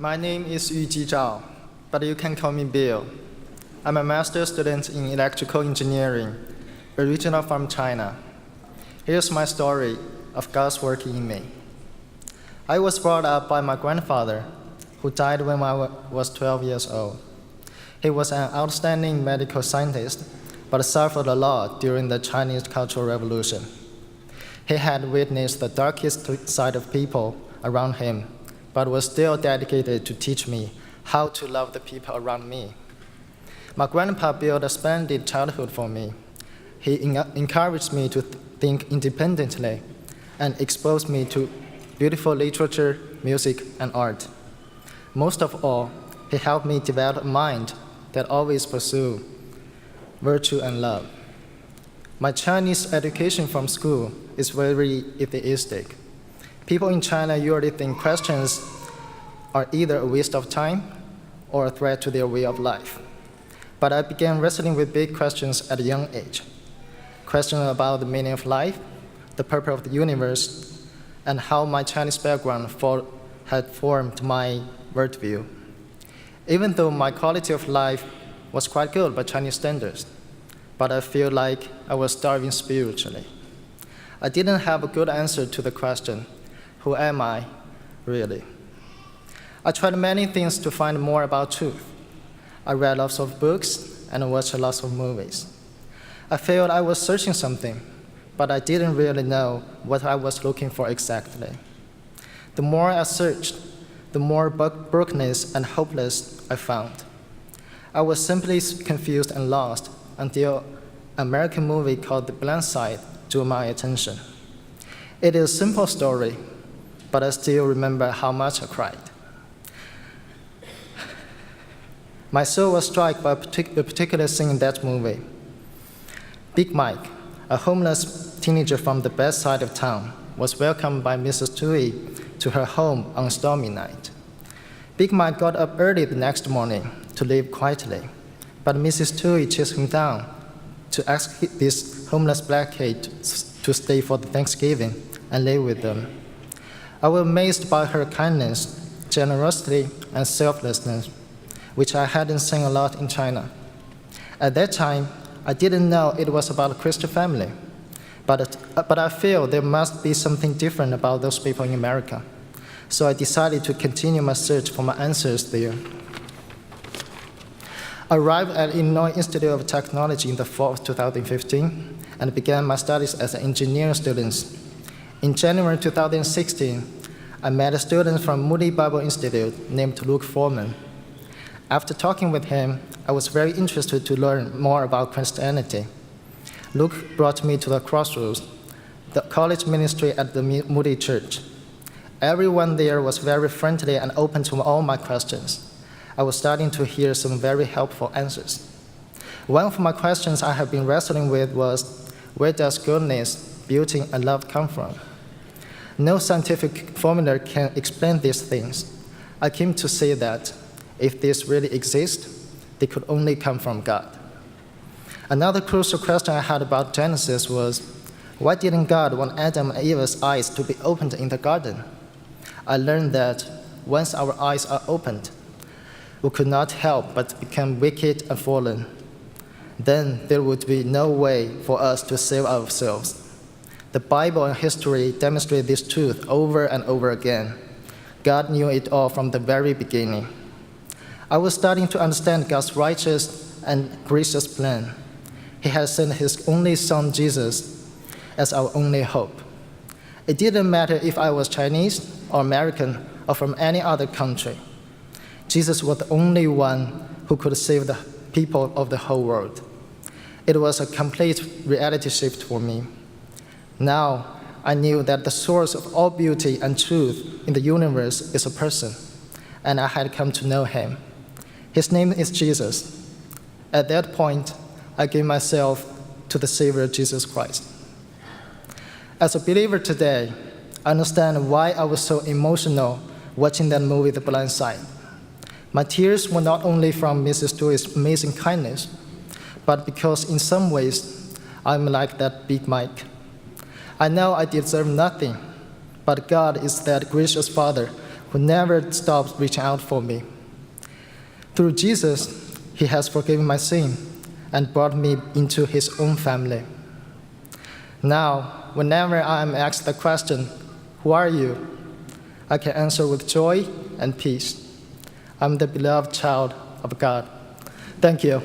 My name is Yuji Zhao, but you can call me Bill. I'm a master's student in electrical engineering, original from China. Here's my story of God's working in me. I was brought up by my grandfather, who died when I was 12 years old. He was an outstanding medical scientist, but suffered a lot during the Chinese Cultural Revolution. He had witnessed the darkest side of people around him, but was still dedicated to teach me how to love the people around me. My grandpa built a splendid childhood for me. He encouraged me to think independently and exposed me to beautiful literature, music, and art. Most of all, he helped me develop a mind that always pursued virtue and love. My Chinese education from school is very atheistic. People in China usually think questions are either a waste of time or a threat to their way of life. But I began wrestling with big questions at a young age. Questions about the meaning of life, the purpose of the universe, and how my Chinese background had formed my worldview. Even though my quality of life was quite good by Chinese standards, but I feel like I was starving spiritually. I didn't have a good answer to the question, who am I, really? I tried many things to find more about truth. I read lots of books and watched lots of movies. I felt I was searching something, but I didn't really know what I was looking for exactly. The more I searched, the more brokenness and hopeless I found. I was simply confused and lost until an American movie called The Blind Side drew my attention. It is a simple story, but I still remember how much I cried. My soul was struck by a particular scene in that movie. Big Mike, a homeless teenager from the bad side of town, was welcomed by Mrs. Tui to her home on a stormy night. Big Mike got up early the next morning to live quietly, but Mrs. Tui chased him down to ask this homeless black kid to stay for the Thanksgiving and live with them. I was amazed by her kindness, generosity, and selflessness, which I hadn't seen a lot in China. At that time, I didn't know it was about a Christian family, but I feel there must be something different about those people in America. So I decided to continue my search for my answers there. I arrived at Illinois Institute of Technology in the fall of 2015 and began my studies as an engineering student. In January 2016, I met a student from Moody Bible Institute named Luke Foreman. After talking with him, I was very interested to learn more about Christianity. Luke brought me to the Crossroads, the college ministry at the Moody Church. Everyone there was very friendly and open to all my questions. I was starting to hear some very helpful answers. One of my questions I have been wrestling with was, where does goodness, beauty, and love come from? No scientific formula can explain these things. I came to say that if this really exists, they could only come from God. Another crucial question I had about Genesis was, why didn't God want Adam and Eve's eyes to be opened in the garden? I learned that once our eyes are opened, we could not help but become wicked and fallen. Then there would be no way for us to save ourselves. The Bible and history demonstrate this truth over and over again. God knew it all from the very beginning. I was starting to understand God's righteous and gracious plan. He had sent his only son, Jesus, as our only hope. It didn't matter if I was Chinese or American or from any other country. Jesus was the only one who could save the people of the whole world. It was a complete reality shift for me. Now, I knew that the source of all beauty and truth in the universe is a person, and I had come to know him. His name is Jesus. At that point, I gave myself to the Savior Jesus Christ. As a believer today, I understand why I was so emotional watching that movie, The Blind Side. My tears were not only from Mrs. Tui's amazing kindness, but because in some ways, I'm like that Big Mike. I know I deserve nothing, but God is that gracious Father who never stops reaching out for me. Through Jesus, he has forgiven my sin and brought me into his own family. Now, whenever I am asked the question, "Who are you?" I can answer with joy and peace. I'm the beloved child of God. Thank you.